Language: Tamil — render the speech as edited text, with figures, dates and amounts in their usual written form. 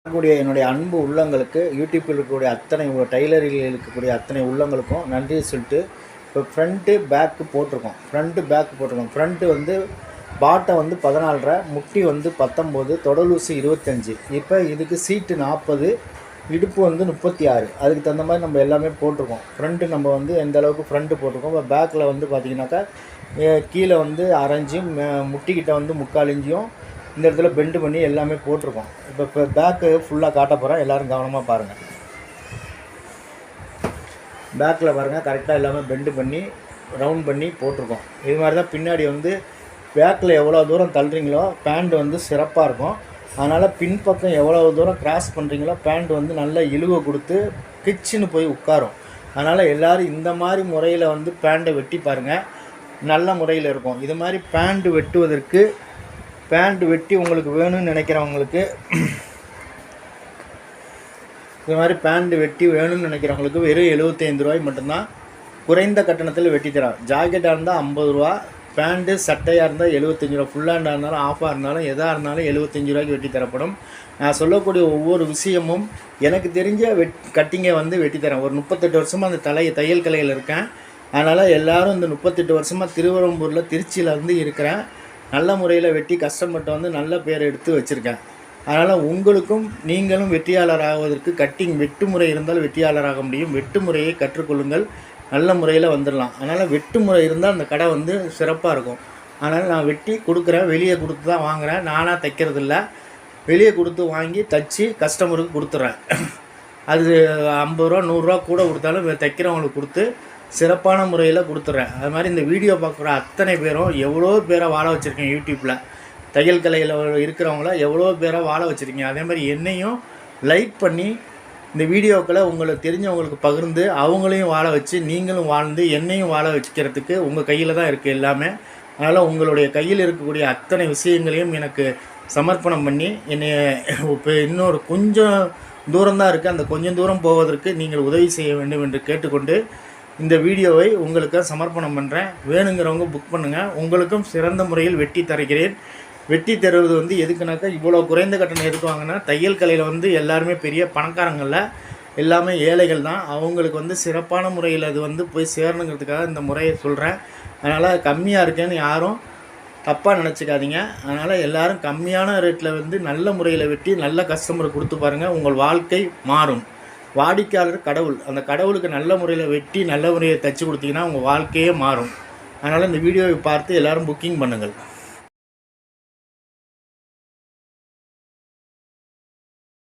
கூடிய என்னுடைய அன்பு உள்ளங்களுக்கு யூடியூப்பில் இருக்கக்கூடிய அத்தனை டைலரில் இருக்கக்கூடிய அத்தனை உள்ளங்களுக்கும் நன்றியை சொல்லிட்டு இப்போ ஃப்ரண்ட்டு பேக்கு போட்டிருக்கோம். ஃப்ரண்ட்டு வந்து பாட்டை வந்து 14.5, முட்டி வந்து 19, தொடலூசி 25. இப்போ இதுக்கு சீட்டு 40, இடுப்பு வந்து 36. அதுக்கு தகுந்த மாதிரி நம்ம எல்லாமே போட்டிருக்கோம். ஃப்ரண்ட்டு நம்ம வந்து எந்த அளவுக்கு ஃப்ரண்ட்டு போட்டிருக்கோம். இப்போ பேக்கில் வந்து பார்த்திங்கனாக்கா கீழே வந்து 1/2 இன்ச்சும் முட்டிக்கிட்ட வந்து 3/4 இன்ச்சியும் இந்த இடத்துல பெண்டு பண்ணி எல்லாமே போட்டிருக்கோம். இப்போ பேக்கு ஃபுல்லாக காட்ட போகிறேன், எல்லோரும் கவனமாக பாருங்கள். பேக்கில் பாருங்கள், கரெக்டாக எல்லாமே பெண்டு பண்ணி ரவுண்ட் பண்ணி போட்டிருக்கோம். இது மாதிரி தான் பின்னாடி வந்து பேக்கில் எவ்வளோ தூரம் தள்ளுறீங்களோ பேண்ட் வந்து சிறப்பாக இருக்கும். அதனால் பின்பக்கம் எவ்வளோ தூரம் கிராஸ் பண்ணுறீங்களோ பேண்ட் வந்து நல்லா இழுவை கொடுத்து கிச்சின்னு போய் உட்காரும். அதனால் எல்லோரும் இந்த மாதிரி முறையில் வந்து பேண்ட்டை வெட்டி பாருங்கள், நல்ல முறையில் இருக்கும். இது மாதிரி பேண்ட் வெட்டி உங்களுக்கு வேணும்னு நினைக்கிறவங்களுக்கு இது மாதிரி பேண்ட் வெட்டி வேணும்னு நினைக்கிறவங்களுக்கு வெறும் 75 ரூபாய் மட்டும்தான் குறைந்த கட்டணத்தில் வெட்டி தரோம். ஜாக்கெட்டாக இருந்தால் 50 ரூபா, பேண்ட்டு சட்டையாக இருந்தால் 75 ரூபா, ஃபுல் ஹேண்டாக இருந்தாலும் ஆஃபாக இருந்தாலும் எதாக இருந்தாலும் 75 ரூபாய்க்கு வெட்டி தரப்படும். நான் சொல்லக்கூடிய ஒவ்வொரு விஷயமும் எனக்கு தெரிஞ்ச கட்டிங்கை வந்து வெட்டி தரேன். ஒரு 38 வருஷமாக அந்த தையல் கலையில் இருக்கேன். அதனால் எல்லோரும் இந்த 38 வருஷமாக திருவரம்பூரில் திருச்சியில் வந்து இருக்கிறேன். நல்ல முறையில் வெட்டி கஸ்டமர்கிட்ட வந்து நல்ல பேர் எடுத்து வச்சுருக்கேன். அதனால் உங்களுக்கும் நீங்களும் வெற்றியாளர் ஆகுவதற்கு கட்டிங் வெட்டு முறை இருந்தால் வெற்றியாளராக முடியும். வெட்டு முறையை கற்றுக்கொள்ளுங்கள், நல்ல முறையில் வந்துடலாம். அதனால் வெட்டு முறை இருந்தால் அந்த கடை வந்து சிறப்பாக இருக்கும். அதனால் நான் வெட்டி கொடுக்குறேன், வெளியே கொடுத்து தான் வாங்குகிறேன். நானாக தைக்கிறதில்ல, வெளியே கொடுத்து வாங்கி தைச்சி கஸ்டமருக்கு கொடுத்துட்றேன். அது 50 ரூபா 100 ரூபா கூட கொடுத்தாலும் தைக்கிறவங்களுக்கு கொடுத்து சிறப்பான முறையில் கொடுத்துட்றேன். அது மாதிரி இந்த வீடியோ பார்க்குற அத்தனை பேரும் எவ்வளோ பேரை வாழ வச்சுருக்கேன். யூடியூப்பில் தையல் கலையில் இருக்கிறவங்கள எவ்வளோ பேரை வாழ வச்சுருக்கீங்க. அதே மாதிரி என்னையும் லைக் பண்ணி இந்த வீடியோக்களை உங்களுக்கு தெரிஞ்சவங்களுக்கு பகிர்ந்து அவங்களையும் வாழ வச்சு நீங்களும் வாழ்ந்து என்னையும் வாழ வச்சுக்கிறதுக்கு உங்கள் கையில் தான் இருக்குது எல்லாமே. அதனால் உங்களுடைய கையில் இருக்கக்கூடிய அத்தனை விஷயங்களையும் எனக்கு சமர்ப்பணம் பண்ணி என்னை இப்போ இன்னொரு கொஞ்சம் தூரம்தான் இருக்குது, அந்த கொஞ்சம் தூரம் போவதற்கு நீங்கள் உதவி செய்ய வேண்டும் என்று கேட்டுக்கொண்டு இந்த வீடியோவை உங்களுக்கு சமர்ப்பணம் பண்ணுறேன். வேணுங்கிறவங்க புக் பண்ணுங்கள். உங்களுக்கும் சிறந்த முறையில் வெட்டி தருகிறேன். வெட்டி தருவது வந்து எதுக்குனாக்கா இவ்வளோ குறைந்த கட்டணம் எதுக்கு வாங்கினா தையல் கலையில் வந்து எல்லாருமே பெரிய பணக்காரங்களில் எல்லாமே ஏழைகள் தான். அவங்களுக்கு வந்து சிறப்பான முறையில் அது வந்து போய் சேரணுங்கிறதுக்காக இந்த முறையை சொல்கிறேன். அதனால் கம்மியாக இருக்கேன்னு யாரும் தப்பாக நினச்சிக்காதீங்க. அதனால் எல்லோரும் கம்மியான ரேட்டில் வந்து நல்ல முறையில் வெட்டி நல்ல கஸ்டமருக்கு கொடுத்து பாருங்கள், உங்கள் வாழ்க்கை மாறும். வாடிக்கையாளர் கடவுள், அந்த கடவுளுக்கு நல்ல முறையில் வெட்டி நல்ல முறையை தைச்சி கொடுத்தீங்கன்னா உங்கள் வாழ்க்கையே மாறும். அதனால் இந்த வீடியோவை பார்த்து எல்லோரும் புக்கிங் பண்ணுங்கள்.